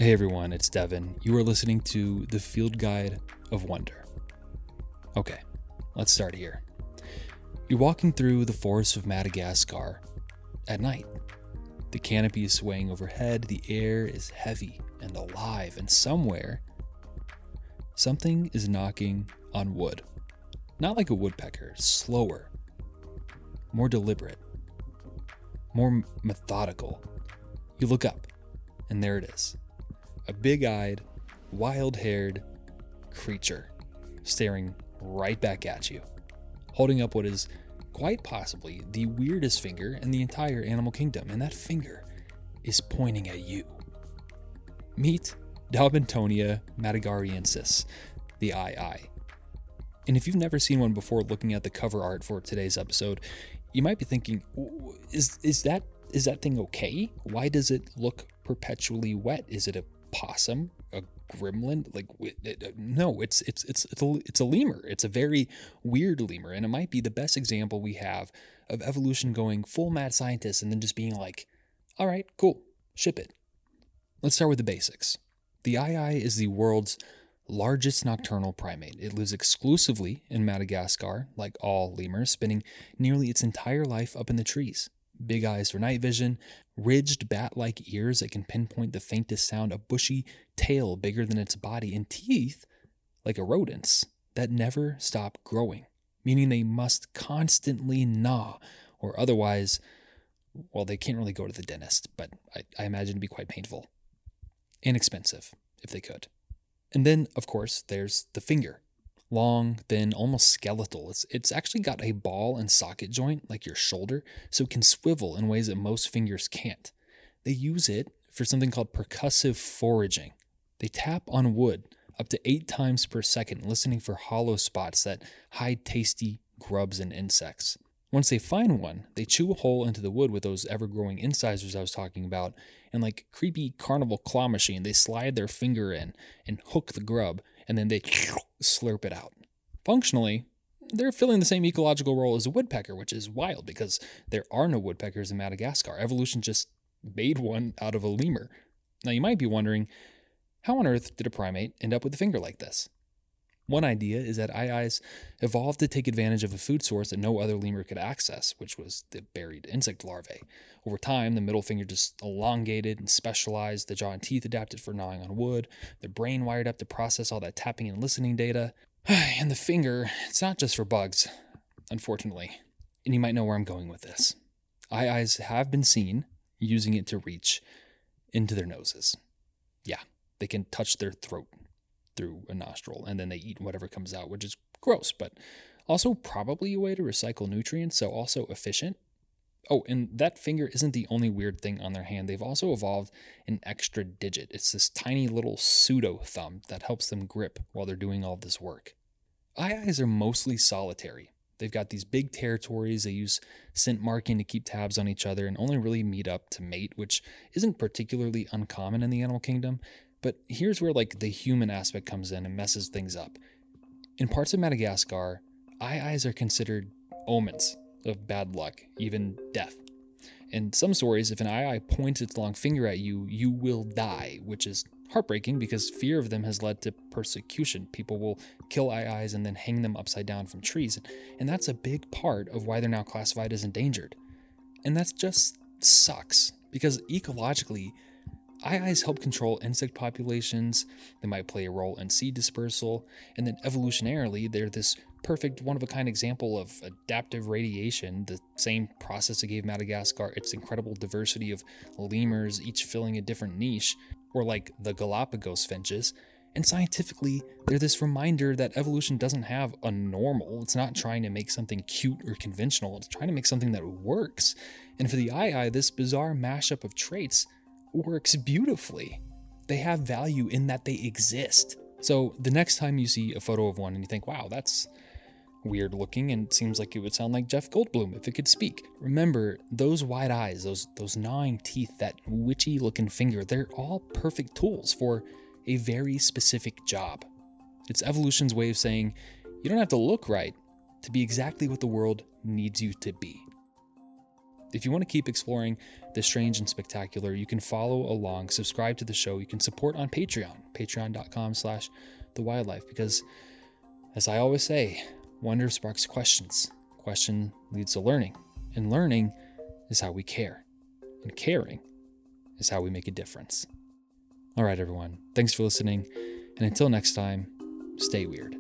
Hey everyone, it's Devon. You are listening to the Field Guide of Wonder. Okay, let's start here. You're walking through the forests of Madagascar at night. The canopy is swaying overhead, the air is heavy and alive, and somewhere, something is knocking on wood. Not like a woodpecker, slower, more deliberate, more methodical. You look up, and there it is. A big-eyed, wild-haired creature staring right back at you, holding up what is quite possibly the weirdest finger in the entire animal kingdom, and that finger is pointing at you. Meet Daubentonia madagascariensis, the eye. And if you've never seen one before looking at the cover art for today's episode, you might be thinking, is that thing okay? Why does it look perpetually wet? Is it a possum, a gremlin? No, it's a lemur. It's a very weird lemur, and it might be the best example we have of evolution going full mad scientist and then just being like, all right, cool, ship it. Let's start with the basics. The eye is the world's largest nocturnal primate. It lives exclusively in Madagascar, like all lemurs, spending nearly its entire life up in the trees. Big eyes for night vision, ridged bat-like ears that can pinpoint the faintest sound, a bushy tail bigger than its body, and teeth, like a rodent's, that never stop growing, meaning they must constantly gnaw, or otherwise, well, they can't really go to the dentist, but I imagine it'd be quite painful. And expensive, if they could. And then, of course, there's the finger. Long, thin, almost skeletal. It's actually got a ball and socket joint like your shoulder, so it can swivel in ways that most fingers can't. They use it for something called percussive foraging. They tap on wood up to 8 times per second, listening for hollow spots that hide tasty grubs and insects. Once they find one, they chew a hole into the wood with those ever-growing incisors I was talking about, and like creepy carnival claw machine, they slide their finger in and hook the grub, and then they slurp it out. Functionally, they're filling the same ecological role as a woodpecker, which is wild because there are no woodpeckers in Madagascar. Evolution just made one out of a lemur. Now you might be wondering, how on earth did a primate end up with a finger like this? One idea is that eyes evolved to take advantage of a food source that no other lemur could access, which was the buried insect larvae. Over time, the middle finger just elongated and specialized, the jaw and teeth adapted for gnawing on wood, the brain wired up to process all that tapping and listening data. And the finger, it's not just for bugs, unfortunately. And you might know where I'm going with this. Eyes have been seen using it to reach into their noses. Yeah, they can touch their throat through a nostril, and then they eat whatever comes out, which is gross, but also probably a way to recycle nutrients, so also efficient. Oh, and that finger isn't the only weird thing on their hand. They've also evolved an extra digit. It's this tiny little pseudo thumb that helps them grip while they're doing all this work. Eyes are mostly solitary. They've got these big territories. They use scent marking to keep tabs on each other and only really meet up to mate, which isn't particularly uncommon in the animal kingdom. But here's where the human aspect comes in and messes things up. In parts of Madagascar, eyes are considered omens of bad luck, even death. In some stories, if an eye points its long finger at you, you will die, which is heartbreaking because fear of them has led to persecution. People will kill eyes and then hang them upside down from trees. And that's a big part of why they're now classified as endangered. And that just sucks because ecologically, eyes help control insect populations, they might play a role in seed dispersal, and then evolutionarily, they're this perfect one-of-a-kind example of adaptive radiation, the same process that gave Madagascar its incredible diversity of lemurs, each filling a different niche, or like the Galapagos finches. And scientifically, they're this reminder that evolution doesn't have a normal. It's not trying to make something cute or conventional, it's trying to make something that works. And for the eye, this bizarre mashup of traits works beautifully. They have value in that they exist. So the next time you see a photo of one and you think, wow, that's weird looking and seems like it would sound like Jeff Goldblum if it could speak, remember those wide eyes, those gnawing teeth, that witchy looking finger, they're all perfect tools for a very specific job. It's evolution's way of saying you don't have to look right to be exactly what the world needs you to be. If you want to keep exploring the strange and spectacular, you can follow along, subscribe to the show. You can support on Patreon, patreon.com/thewildlife, because as I always say, wonder sparks questions. Question leads to learning, and learning is how we care, and caring is how we make a difference. All right, everyone. Thanks for listening, and until next time, stay weird.